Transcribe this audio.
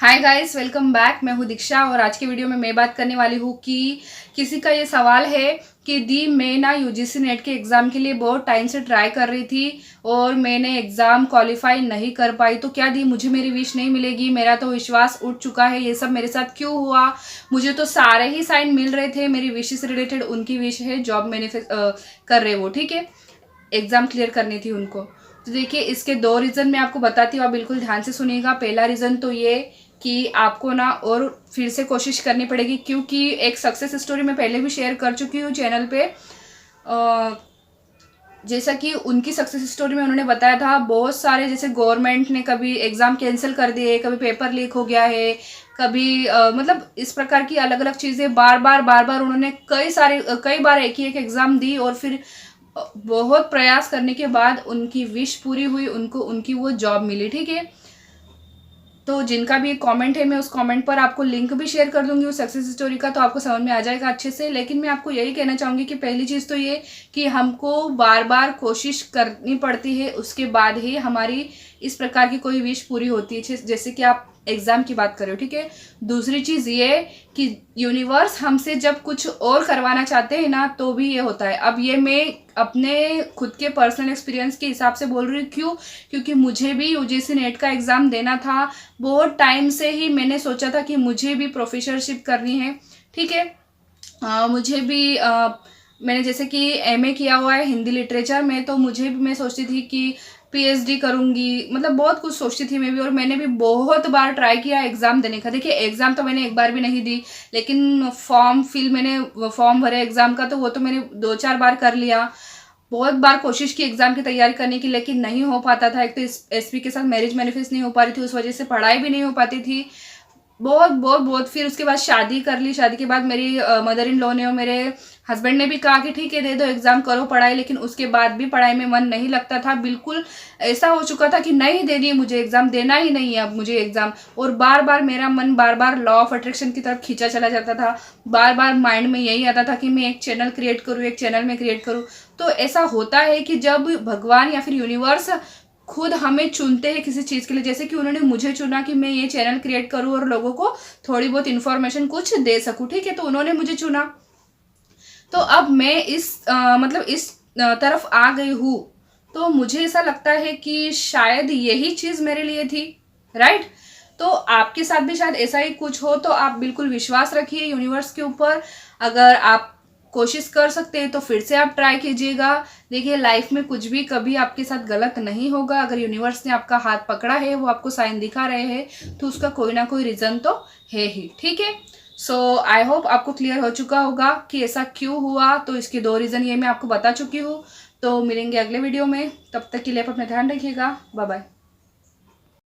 Hi guys, welcome back. मैं हूँ दीक्षा और आज की वीडियो में मैं बात करने वाली हूँ कि किसी का ये सवाल है कि दी मैं ना यूजीसी नेट के एग्ज़ाम के लिए बहुत टाइम से ट्राई कर रही थी और मैंने एग्ज़ाम क्वालिफाई नहीं कर पाई, तो क्या दी मुझे मेरी विश नहीं मिलेगी? मेरा तो विश्वास उठ चुका है, ये सब मेरे साथ क्यों हुआ? मुझे तो सारे ही साइन मिल रहे थे, मेरी विश से रिलेटेड उनकी विश है जॉब मैनिफेस्ट कर रहे वो, ठीक है, एग्ज़ाम क्लियर करनी थी उनको। तो देखिए, इसके दो रीज़न मैं आपको बताती हूँ, आप बिल्कुल ध्यान से सुनिएगा। पहला रीज़न तो ये कि आपको ना और फिर से कोशिश करनी पड़ेगी, क्योंकि एक सक्सेस स्टोरी मैं पहले भी शेयर कर चुकी हूँ चैनल पे। जैसा कि उनकी सक्सेस स्टोरी में उन्होंने बताया था, बहुत सारे जैसे गवर्नमेंट ने कभी एग्ज़ाम कैंसिल कर दिए, कभी पेपर लीक हो गया है, कभी मतलब इस प्रकार की अलग अलग चीज़ें बार बार उन्होंने कई बार एक ही एक एग्ज़ाम दी और फिर बहुत प्रयास करने के बाद उनकी विश पूरी हुई, उनको उनकी वो जॉब मिली, ठीक है। तो जिनका भी एक कमेंट है, मैं उस कमेंट पर आपको लिंक भी शेयर कर दूंगी उस सक्सेस स्टोरी का, तो आपको समझ में आ जाएगा अच्छे से। लेकिन मैं आपको यही कहना चाहूँगी कि पहली चीज़ तो ये कि हमको बार बार कोशिश करनी पड़ती है, उसके बाद ही हमारी इस प्रकार की कोई विश पूरी होती है, जैसे कि आप एग्ज़ाम की बात कर रहे हो, ठीक है। दूसरी चीज़ ये कि यूनिवर्स हमसे जब कुछ और करवाना चाहते हैं ना, तो भी ये होता है। अब ये मैं अपने खुद के पर्सनल एक्सपीरियंस के हिसाब से बोल रही हूँ। क्यों? क्योंकि मुझे भी यूजीसी नेट का एग्ज़ाम देना था। बहुत टाइम से ही मैंने सोचा था कि मुझे भी प्रोफेसरशिप करनी है, ठीक है। मुझे भी मैंने जैसे कि एमए किया हुआ है हिंदी लिटरेचर में, तो मुझे भी, मैं सोचती थी कि पीएचडी करूँगी, मतलब बहुत कुछ सोचती थी मैं भी। और मैंने भी बहुत बार ट्राई किया एग्ज़ाम देने का। देखिए, एग्ज़ाम तो मैंने एक बार भी नहीं दी, लेकिन फॉर्म भरे एग्ज़ाम का, तो वो तो मैंने 2-4 बार कर लिया। बहुत बार कोशिश की एग्ज़ाम की तैयारी करने की, लेकिन नहीं हो पाता था। एक तो इस एसपी के साथ मैरिज मैनिफेस्ट नहीं हो पा रही थी, उस वजह से पढ़ाई भी नहीं हो पाती थी। बहुत फिर उसके बाद शादी कर ली। शादी के बाद मेरी मदर इन लॉ ने और मेरे हस्बैंड ने भी कहा कि ठीक है, दे दो एग्ज़ाम, करो पढ़ाई। लेकिन उसके बाद भी पढ़ाई में मन नहीं लगता था। बिल्कुल ऐसा हो चुका था कि नहीं देनी है मुझे एग्ज़ाम, देना ही नहीं है अब मुझे एग्ज़ाम। और मेरा मन बार बार लॉ ऑफ अट्रैक्शन की तरफ खींचा चला जाता था। बार बार माइंड में यही आता था कि मैं एक चैनल क्रिएट करूँ, एक चैनल में क्रिएट करूँ। तो ऐसा होता है कि जब भगवान या फिर यूनिवर्स खुद हमें चुनते हैं किसी चीज़ के लिए, जैसे कि उन्होंने मुझे चुना कि मैं ये चैनल क्रिएट करूँ और लोगों को थोड़ी बहुत इन्फॉर्मेशन कुछ दे सकूँ, ठीक है। तो उन्होंने मुझे चुना, तो अब मैं मतलब इस तरफ आ गई हूँ। तो मुझे ऐसा लगता है कि शायद यही चीज़ मेरे लिए थी, राइट। तो आपके साथ भी शायद ऐसा ही कुछ हो, तो आप बिल्कुल विश्वास रखिए यूनिवर्स के ऊपर। अगर आप कोशिश कर सकते हैं तो फिर से आप ट्राई कीजिएगा। देखिए, लाइफ में कुछ भी कभी आपके साथ गलत नहीं होगा। अगर यूनिवर्स ने आपका हाथ पकड़ा है, वो आपको साइन दिखा रहे हैं, तो उसका कोई ना कोई रीज़न तो है ही, ठीक है। सो आई होप आपको क्लियर हो चुका होगा कि ऐसा क्यों हुआ। तो इसके दो रीज़न ये मैं आपको बता चुकी हूँ। तो मिलेंगे अगले वीडियो में, तब तक के लिए आप अपना ध्यान रखिएगा। Bye bye.